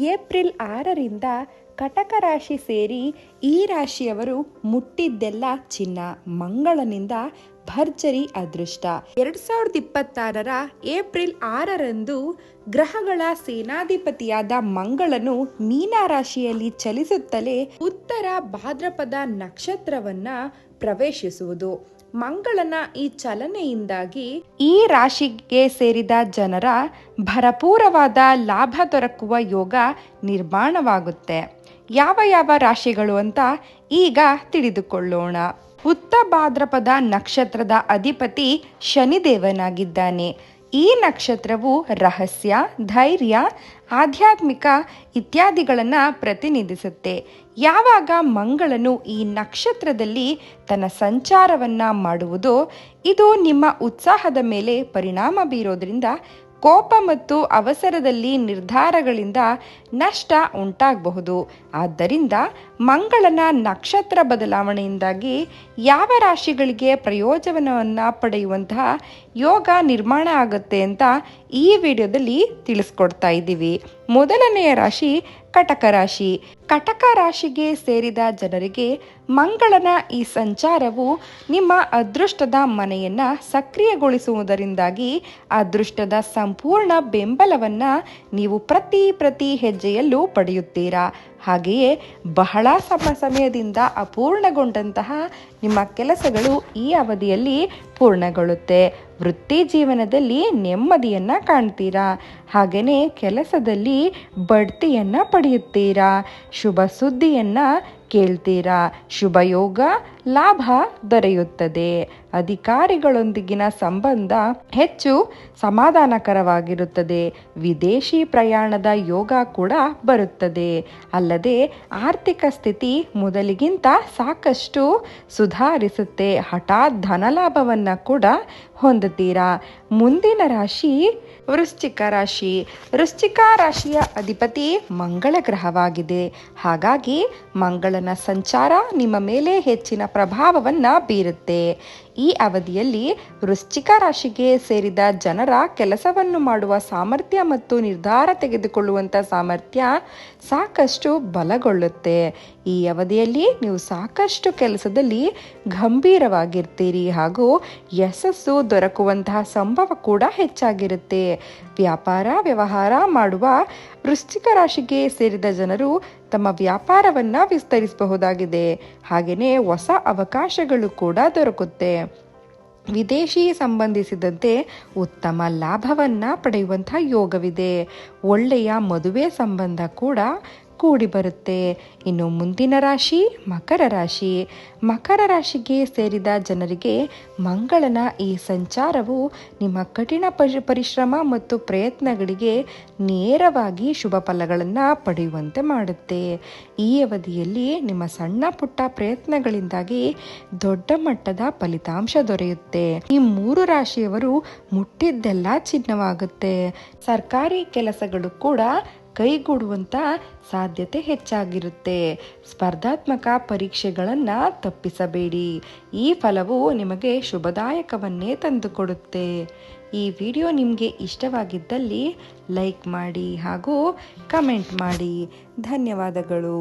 April 6ರಿಂದ ಕಟಕ ರಾಶಿ ಸೇರಿ ಈ ರಾಶಿಯವರು ಮುಟ್ಟಿದ್ದೆಲ್ಲ ಚಿನ್ನ, ಮಂಗಳನಿಂದ ಭರ್ಜರಿ ಅದೃಷ್ಟ. 2026ರ ಏಪ್ರಿಲ್ 6ರಂದು ಗ್ರಹಗಳ ಸೇನಾಧಿಪತಿಯಾದ ಮಂಗಳನು ಮೀನ ರಾಶಿಯಲ್ಲಿ ಚಲಿಸುತ್ತಲೇ ಉತ್ತರ ಭಾದ್ರಪದ ನಕ್ಷತ್ರವನ್ನ ಪ್ರವೇಶಿಸುವುದು. ಮಂಗಳನ ಈ ಚಲನೆಯಿಂದಾಗಿ ಈ ರಾಶಿಗೆ ಸೇರಿದ ಜನರ ಭರಪೂರವಾದ ಲಾಭ ದೊರಕುವ ಯೋಗ ನಿರ್ಮಾಣವಾಗುತ್ತೆ. ಯಾವ ರಾಶಿಗಳು ಅಂತ ಈಗ ತಿಳಿದುಕೊಳ್ಳೋಣ. ಉತ್ತರ ಭಾದ್ರಪದ ನಕ್ಷತ್ರದ ಅಧಿಪತಿ ಶನಿದೇವನಾಗಿದ್ದಾನೆ. ಈ ನಕ್ಷತ್ರವು ರಹಸ್ಯ, ಧೈರ್ಯ, ಆಧ್ಯಾತ್ಮಿಕ ಇತ್ಯಾದಿಗಳನ್ನು ಪ್ರತಿನಿಧಿಸುತ್ತೆ. ಯಾವಾಗ ಮಂಗಳನು ಈ ನಕ್ಷತ್ರದಲ್ಲಿ ತನ್ನ ಸಂಚಾರವನ್ನ ಮಾಡುವುದೋ ಇದು ನಿಮ್ಮ ಉತ್ಸಾಹದ ಮೇಲೆ ಪರಿಣಾಮ ಬೀರೋದ್ರಿಂದ ಕೋಪ ಮತ್ತು ಅವಸರದಲ್ಲಿ ನಿರ್ಧಾರಗಳಿಂದ ನಷ್ಟ ಉಂಟಾಗಬಹುದು. ಆದ್ದರಿಂದ ಮಂಗಳನ ನಕ್ಷತ್ರ ಬದಲಾವಣೆಯಿಂದಾಗಿ ಯಾವ ರಾಶಿಗಳಿಗೆ ಪ್ರಯೋಜನವನ್ನು ಪಡೆಯುವಂತಹ ಯೋಗ ನಿರ್ಮಾಣ ಆಗುತ್ತೆ ಅಂತ ಈ ವಿಡಿಯೋದಲ್ಲಿ ತಿಳಿಸ್ಕೊಡ್ತಾ ಇದ್ದೀವಿ. ಮೊದಲನೆಯ ರಾಶಿ ಕಟಕ ರಾಶಿ. ಕಟಕ ರಾಶಿಗೆ ಸೇರಿದ ಜನರಿಗೆ ಮಂಗಳನ ಈ ಸಂಚಾರವು ನಿಮ್ಮ ಅದೃಷ್ಟದ ಮನೆಯನ್ನ ಸಕ್ರಿಯಗೊಳಿಸುವುದರಿಂದಾಗಿ ಅದೃಷ್ಟದ ಸಂಪೂರ್ಣ ಬೆಂಬಲವನ್ನ ನೀವು ಪ್ರತಿ ಹೆಜ್ಜೆಯಲ್ಲೂ ಪಡೆಯುತ್ತೀರಾ. ಹಾಗೆಯೇ ಬಹಳ ಸಮಯದಿಂದ ಅಪೂರ್ಣಗೊಂಡಂತಹ ನಿಮ್ಮ ಕೆಲಸಗಳು ಈ ಅವಧಿಯಲ್ಲಿ ಪೂರ್ಣಗೊಳ್ಳುತ್ತೆ. ವೃತ್ತಿ ಜೀವನದಲ್ಲಿ ನೆಮ್ಮದಿಯನ್ನ ಕಾಣ್ತೀರಾ. ಹಾಗೆಯೇ ಕೆಲಸದಲ್ಲಿ ಬಡ್ತಿಯನ್ನ ಪಡೆಯುತ್ತೀರಾ. ಶುಭ ಸುದ್ದಿಯನ್ನ ಕೇಳ್ತೀರಾ. ಶುಭ ಯೋಗ, ಲಾಭ ದೊರೆಯುತ್ತದೆ. ಅಧಿಕಾರಿಗಳೊಂದಿಗಿನ ಸಂಬಂಧ ಹೆಚ್ಚು ಸಮಾಧಾನಕರವಾಗಿರುತ್ತದೆ. ವಿದೇಶಿ ಪ್ರಯಾಣದ ಯೋಗ ಕೂಡ ಬರುತ್ತದೆ. ಅಲ್ಲದೆ ಆರ್ಥಿಕ ಸ್ಥಿತಿ ಮೊದಲಿಗಿಂತ ಸಾಕಷ್ಟು ಸುಧಾರಿಸುತ್ತೆ. ಹಠಾತ್ ಧನಲಾಭವನ್ನ ಕೂಡ ಹೊಂದುತ್ತೀರಾ. ಮುಂದಿನ ರಾಶಿ ವೃಶ್ಚಿಕ ರಾಶಿ. ವೃಶ್ಚಿಕ ರಾಶಿಯ ಅಧಿಪತಿ ಮಂಗಳ ಗ್ರಹವಾಗಿದೆ. ಹಾಗಾಗಿ ಮಂಗಳನ ಸಂಚಾರ ನಿಮ್ಮ ಮೇಲೆ ಹೆಚ್ಚಿನ ಪ್ರಭಾವವನ್ನ ಬೀರುತ್ತೆ. ಈ ಅವಧಿಯಲ್ಲಿ ವೃಶ್ಚಿಕ ರಾಶಿಗೆ ಸೇರಿದ ಜನರ ಕೆಲಸವನ್ನು ಮಾಡುವ ಸಾಮರ್ಥ್ಯ ಮತ್ತು ನಿರ್ಧಾರ ತೆಗೆದುಕೊಳ್ಳುವಂಥ ಸಾಮರ್ಥ್ಯ ಸಾಕಷ್ಟು ಬಲಗೊಳ್ಳುತ್ತೆ. ಈ ಅವಧಿಯಲ್ಲಿ ನೀವು ಸಾಕಷ್ಟು ಕೆಲಸದಲ್ಲಿ ಗಂಭೀರವಾಗಿರ್ತೀರಿ ಹಾಗೂ ಯಶಸ್ಸು ದೊರಕುವಂತಹ ಸಂಭವ ಕೂಡ ಹೆಚ್ಚಾಗಿರುತ್ತೆ. ವ್ಯವಹಾರ ಮಾಡುವ ವೃಶ್ಚಿಕ ರಾಶಿಗೆ ಸೇರಿದ ಜನರು ತಮ್ಮ ವ್ಯಾಪಾರವನ್ನ ವಿಸ್ತರಿಸಬಹುದಾಗಿದೆ. ಹಾಗೆಯೇ ಹೊಸ ಅವಕಾಶಗಳು ಕೂಡ ದೊರಕುತ್ತೆ. ವಿದೇಶಿ ಸಂಬಂಧಿಸಿದಂತೆ ಉತ್ತಮ ಲಾಭವನ್ನ ಪಡೆಯುವಂತಹ ಯೋಗವಿದೆ. ಒಳ್ಳೆಯ ಮದುವೆ ಸಂಬಂಧ ಕೂಡ ಕೂಡಿ ಬರುತ್ತೆ. ಇನ್ನು ಮುಂದಿನ ರಾಶಿ ಮಕರ ರಾಶಿ. ಮಕರ ರಾಶಿಗೆ ಸೇರಿದ ಜನರಿಗೆ ಮಂಗಳನ ಈ ಸಂಚಾರವು ನಿಮ್ಮ ಕಠಿಣ ಪರಿಶ್ರಮ ಮತ್ತು ಪ್ರಯತ್ನಗಳಿಗೆ ನೇರವಾಗಿ ಶುಭ ಫಲಗಳನ್ನು ಪಡೆಯುವಂತೆ ಮಾಡುತ್ತೆ. ಈ ಅವಧಿಯಲ್ಲಿ ನಿಮ್ಮ ಸಣ್ಣ ಪುಟ್ಟ ಪ್ರಯತ್ನಗಳಿಂದಾಗಿ ದೊಡ್ಡ ಮಟ್ಟದ ಫಲಿತಾಂಶ ದೊರೆಯುತ್ತೆ. ಈ 3 ರಾಶಿಯವರು ಮುಟ್ಟಿದ್ದೆಲ್ಲ ಚಿನ್ನವಾಗುತ್ತೆ. ಸರ್ಕಾರಿ ಕೆಲಸಗಳು ಕೂಡ ಕೈಗೂಡುವಂತ ಸಾಧ್ಯತೆ ಹೆಚ್ಚಾಗಿರುತ್ತೆ. ಸ್ಪರ್ಧಾತ್ಮಕ ಪರೀಕ್ಷೆಗಳನ್ನು ತಪ್ಪಿಸಬೇಡಿ. ಈ ಫಲವು ನಿಮಗೆ ಶುಭದಾಯಕವನ್ನೇ ತಂದುಕೊಡುತ್ತೆ. ಈ ವಿಡಿಯೋ ನಿಮಗೆ ಇಷ್ಟವಾಗಿದ್ದಲ್ಲಿ ಲೈಕ್ ಮಾಡಿ ಹಾಗೂ ಕಮೆಂಟ್ ಮಾಡಿ. ಧನ್ಯವಾದಗಳು.